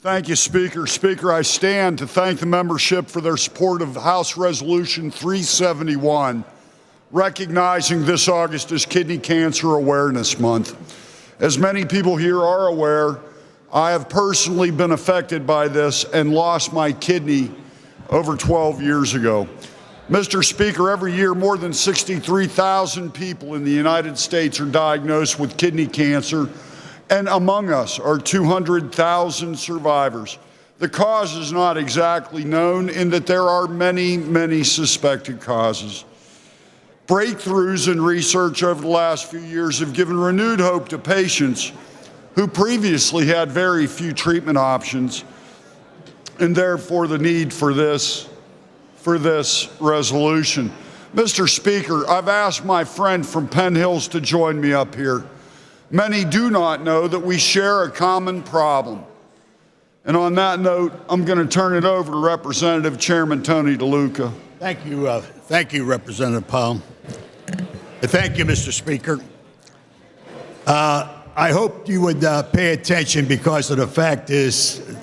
Thank you, Speaker. Speaker, I stand to thank the membership for their support of House Resolution 371, recognizing this August as Kidney Cancer Awareness Month. As many people here are aware, I have personally been affected by this and lost my kidney over 12 years ago. Mr. Speaker, every year more than 63,000 people in the United States are diagnosed with kidney cancer, and among us are 200,000 survivors. The cause is not exactly known in that there are many, many suspected causes. Breakthroughs in research over the last few years have given renewed hope to patients who previously had very few treatment options, and therefore the need for this resolution. Mr. Speaker, I've asked my friend from Penn Hills to join me up here. Many do not know that we share a common problem. And on that note, I'm going to turn it over to Representative Chairman Tony DeLuca. Thank you, Representative Pyle. Thank you, Mr. Speaker. I hope you would pay attention, because of the fact is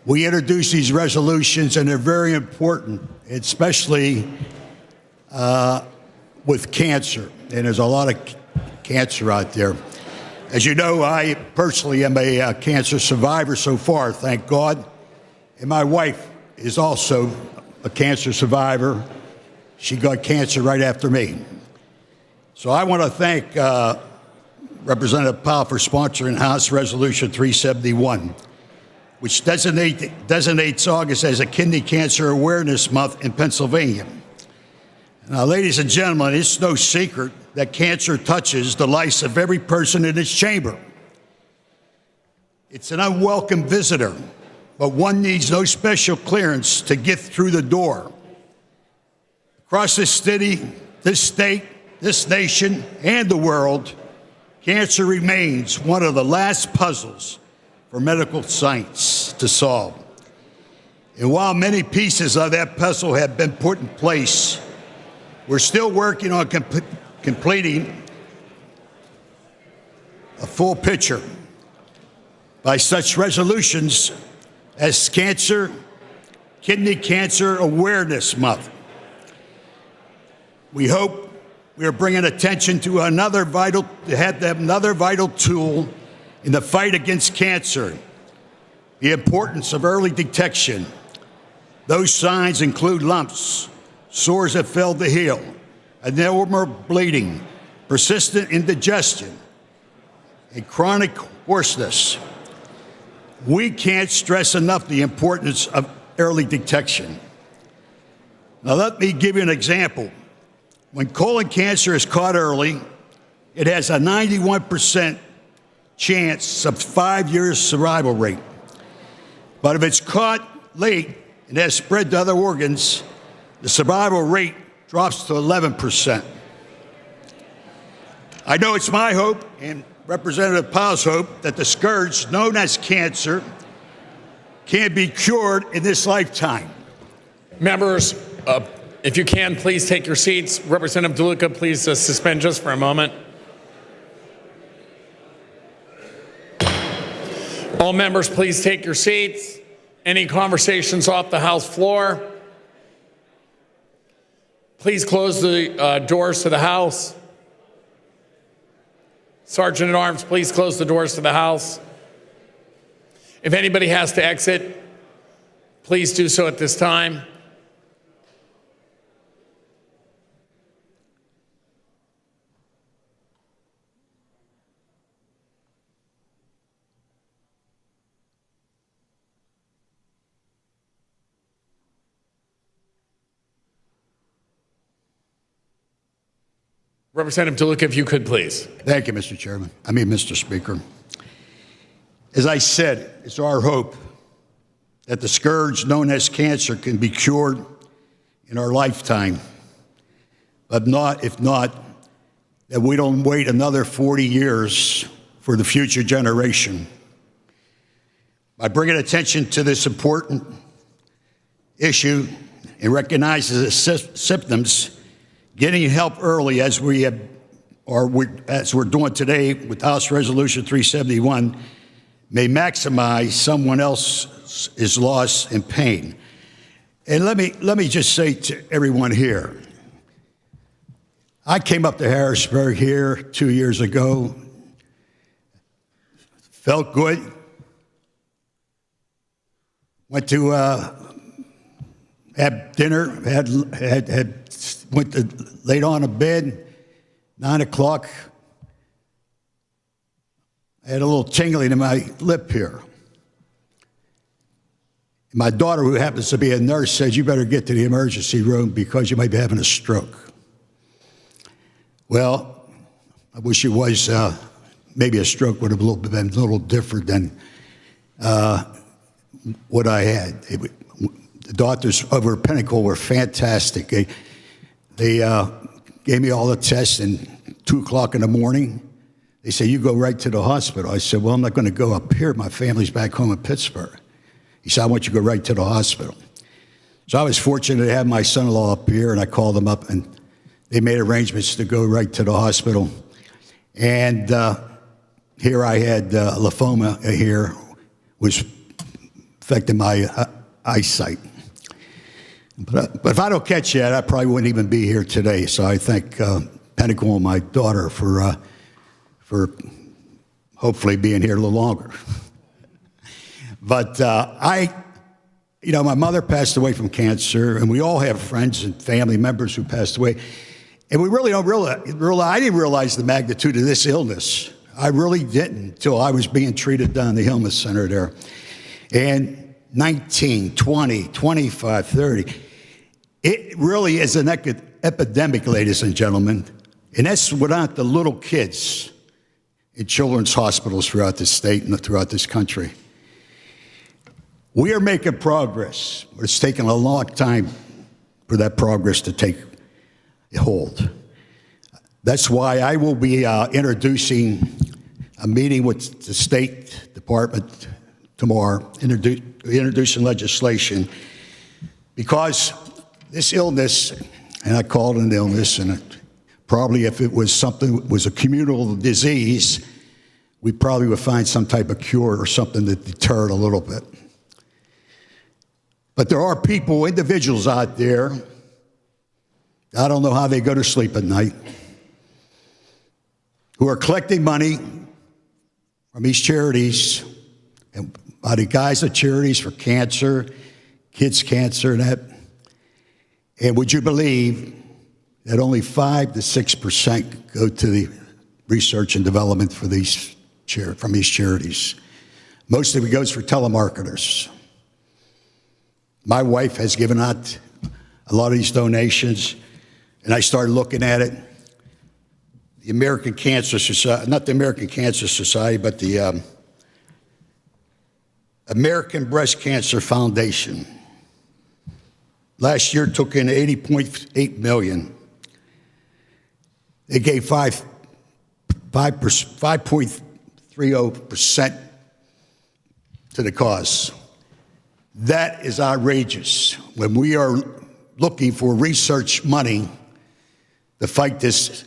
we introduce these resolutions and they're very important, especially with cancer. And there's a lot of cancer out there. As you know, I personally am a cancer survivor so far, thank God. And my wife is also a cancer survivor. She got cancer right after me. So I want to thank Representative Pyle for sponsoring House Resolution 371, which designates August as a Kidney Cancer Awareness Month in Pennsylvania. Now, ladies and gentlemen, it's no secret that cancer touches the lives of every person in this chamber. It's an unwelcome visitor, but one needs no special clearance to get through the door. Across this city, this state, this nation, and the world, cancer remains one of the last puzzles for medical science to solve. And while many pieces of that puzzle have been put in place, we're still working on completing a full picture by such resolutions as Kidney Cancer Awareness Month. We hope we are bringing attention to another vital tool in the fight against cancer, the importance of early detection. Those signs include lumps, sores that fail to heal, abnormal bleeding, persistent indigestion, and chronic hoarseness. We can't stress enough the importance of early detection. Now, let me give you an example. When colon cancer is caught early, it has a 91% chance of 5 years survival rate. But if it's caught late and has spread to other organs, the survival rate drops to 11%. I know it's my hope and Representative Pyle's hope that the scourge known as cancer can be cured in this lifetime. Members, if you can, please take your seats. Representative DeLuca, please suspend just for a moment. All members, please take your seats. Any conversations off the House floor? Please close the doors to the House. Sergeant at Arms, please close the doors to the House. If anybody has to exit, please do so at this time. Representative DeLuca, if you could, please. Thank you, Mr. Speaker. As I said, it's our hope that the scourge known as cancer can be cured in our lifetime, but if not, that we don't wait another 40 years for the future generation. By bringing attention to this important issue and recognizing the symptoms, getting help early, as we're doing today with House Resolution 371, may maximize someone else's is loss and pain. And let me just say to everyone here, I came up to Harrisburg here 2 years ago, felt good, went to have dinner, went to laid on a bed, 9 o'clock. I had a little tingling in my lip here. My daughter, who happens to be a nurse, says, "You better get to the emergency room because you might be having a stroke." Well, I wish it was, maybe a stroke would have been a little different than what I had. The doctors over at Pinnacle were fantastic. They gave me all the tests, and 2 o'clock in the morning, they said, "You go right to the hospital." I said, "Well, I'm not going to go up here. My family's back home in Pittsburgh." He said, "I want you to go right to the hospital." So I was fortunate to have my son-in-law up here, and I called them up, and they made arrangements to go right to the hospital. And here I had lymphoma here, was affecting my eyesight. But if I don't catch that, I probably wouldn't even be here today. So I thank Pinnacle and my daughter for hopefully being here a little longer. But my mother passed away from cancer, and we all have friends and family members who passed away. And we really don't realize, I didn't realize the magnitude of this illness. I really didn't until I was being treated down in the Illness Center there. And 19, 20, 25, 30. It really is an epidemic, ladies and gentlemen. And that's without the little kids in children's hospitals throughout this state and throughout this country. We are making progress, but it's taken a long time for that progress to take hold. That's why I will be introducing a meeting with the State Department tomorrow, introducing legislation, because this illness, and I call it an illness, and probably if it was something that was a communicable disease, we probably would find some type of cure or something to deter it a little bit. But there are people, individuals out there, I don't know how they go to sleep at night, who are collecting money from these charities, and by the guise of charities for cancer, kids' cancer, and that. And would you believe that only 5 to 6% go to the research and development for from these charities? Most of it goes for telemarketers. My wife has given out a lot of these donations, and I started looking at it. The American Cancer Society, not the American Cancer Society, but the American Breast Cancer Foundation, last year took in $80.8 million. They gave 5.30% to the cause. That is outrageous when we are looking for research money to fight this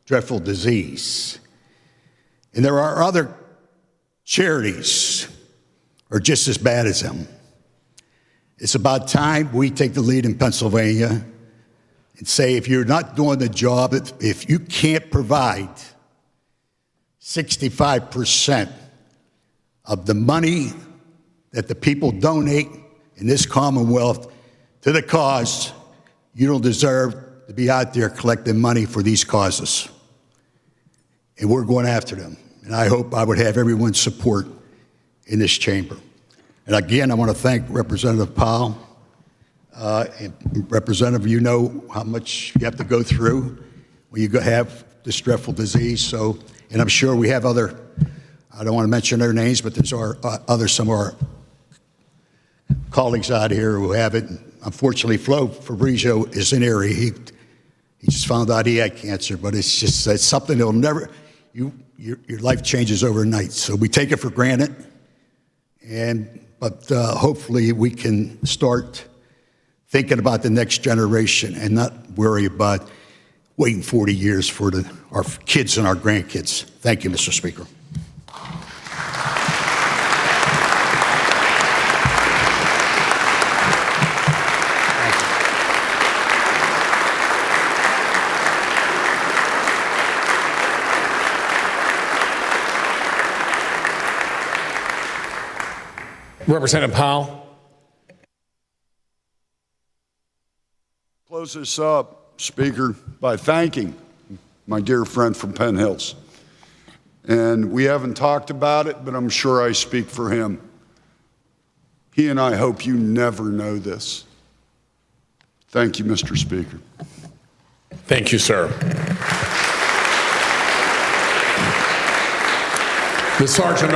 dreadful disease. And there are other charities are just as bad as them. It's about time we take the lead in Pennsylvania and say, if you're not doing the job, if you can't provide 65% of the money that the people donate in this Commonwealth to the cause, you don't deserve to be out there collecting money for these causes. And we're going after them. And I hope I would have everyone's support in this chamber. And again, I want to thank Representative Pyle. And Representative, you know how much you have to go through when you have this dreadful disease. So, and I'm sure we have other, I don't want to mention their names, but there's some of our colleagues out here who have it. Unfortunately, Flo Fabrizio is in here. He just found out he had cancer, but it's something that'll never, your life changes overnight. So we take it for granted, but hopefully we can start thinking about the next generation and not worry about waiting 40 years for our kids and our grandkids. Thank you, Mr. Speaker. Representative Pyle. Close this up, Speaker, by thanking my dear friend from Penn Hills. And we haven't talked about it, but I'm sure I speak for him. He and I hope you never know this. Thank you, Mr. Speaker. Thank you, sir. The Sergeant